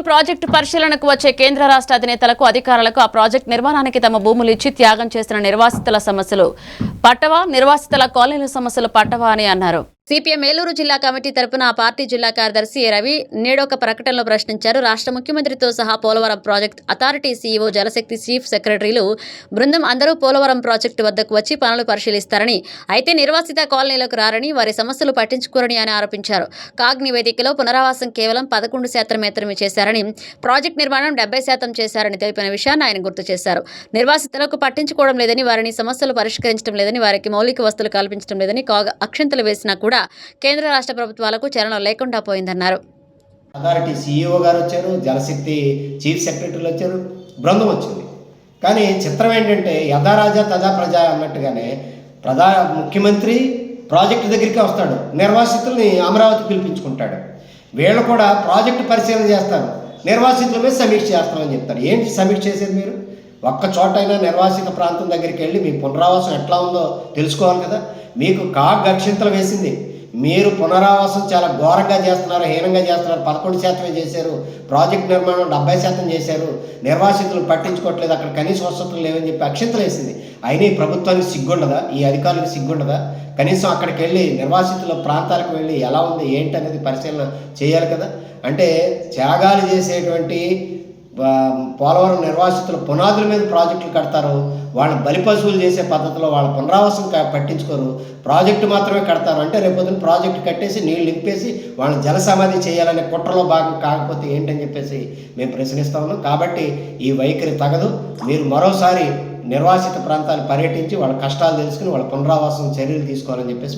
Project పరిశీలనకు వచ్చే కేంద్ర రాష్ట్ర అధినేతలకు అధికారులకు ఆ ప్రాజెక్టు నిర్మాణానికి తమ భూములు ఇచ్చి త్యాగం చేసిన నిర్వాసితుల సమస్యలు పట్టవా, నిర్వాసితుల కాలనీల సమస్యలు పట్టవా అని అన్నారు. సిపిఎం ఏలూరు జిల్లా కమిటీ తరపున ఆ పార్టీ జిల్లా కార్యదర్శి రవి నేడొక ప్రకటనలో ప్రశ్నించారు. రాష్ట్ర ముఖ్యమంత్రితో సహా పోలవరం ప్రాజెక్టు అథారిటీ సీఈఓ, జలశక్తి చీఫ్ సెక్రటరీలు బృందం అందరూ పోలవరం ప్రాజెక్టు వద్దకు వచ్చి పనులు పరిశీలిస్తారని, అయితే నిర్వాసిత కాలనీలకు రారని, వారి సమస్యలు పట్టించుకోరని ఆయన ఆరోపించారు. కాగ్ నివేదికలో పునరావాసం కేవలం 11% మాత్రమే చేశారని, ప్రాజెక్టు నిర్మాణం 70% చేశారని తెలిపిన విషయాన్ని ఆయన గుర్తు చేశారు. నిర్వాసితులకు పట్టించుకోవడం లేదని, వారిని సమస్యలు పరిష్కరించడం లేదని, వారికి మౌలిక వసతులు కల్పించడం లేదని కాగ్ అక్షంతలు వేసినా కూడా కేంద్ర రాష్ట్ర ప్రభుత్వాలకు చలనం లేకుండా పోయిందన్నారు. అథారిటీ సీఈఓ గారు వచ్చారు, జలశక్తి చీఫ్ సెక్రటరీలు వచ్చారు, బృందం వచ్చింది. కానీ చిత్రం ఏంటంటే యథా రాజా తదా ప్రజా అన్నట్టుగానే ముఖ్యమంత్రి ప్రాజెక్టు దగ్గరికి వస్తాడు, నిర్వాసితుల్ని అమరావతి పిలిపించుకుంటాడు. వీళ్ళు కూడా ప్రాజెక్టు పరిశీలన చేస్తారు, నిర్వాసితుల మీద సమీక్ష చేస్తామని చెప్తారు. ఏంటి సమీక్ష చేసేది? మీరు ఒక్క చోటైనా నిర్వాసిత ప్రాంతం దగ్గరికి వెళ్ళి మీ పునరావాసం ఎట్లా ఉందో తెలుసుకోవాలి కదా. మీకు కాగ్ అక్షింతలు వేసింది, మీరు పునరావాసం చాలా ఘోరంగా చేస్తున్నారు, హీనంగా చేస్తున్నారు, 11% చేశారు, ప్రాజెక్ట్ నిర్మాణం 70% చేశారు, నిర్వాసితులు పట్టించుకోవట్లేదు, అక్కడ కనీస వసతులు లేవని చెప్పి అక్షింతలు వేసింది. అయినా ఈ ప్రభుత్వానికి సిగ్గుండదా? ఈ అధికారులకు సిగ్గుండదా? కనీసం అక్కడికి వెళ్ళి నిర్వాసితుల ప్రాంతాలకు వెళ్ళి ఎలా ఉంది ఏంటి అనేది పరిశీలన చేయాలి కదా. అంటే త్యాగాలు చేసేటువంటి పోలవరం నిర్వాసితుల పునాదుల మీద ప్రాజెక్టులు కడతారు, వాళ్ళని బలిపశువులు చేసే పద్ధతిలో వాళ్ళ పునరావాసం పట్టించుకోరు, ప్రాజెక్టు మాత్రమే కడతారు. అంటే రేపొద్దున ప్రాజెక్టు కట్టేసి నీళ్ళు నింపేసి వాళ్ళని జలసమాధి చేయాలనే కుట్రలో భాగం కాకపోతే ఏంటని చెప్పేసి మేము ప్రశ్నిస్తా ఉన్నాం. కాబట్టి ఈ వైఖరి తగదు. మీరు మరోసారి నిర్వాసిత ప్రాంతాలు పర్యటించి వాళ్ళ కష్టాలు తెలుసుకుని వాళ్ళ పునరావాసం చర్యలు తీసుకోవాలని చెప్పేసి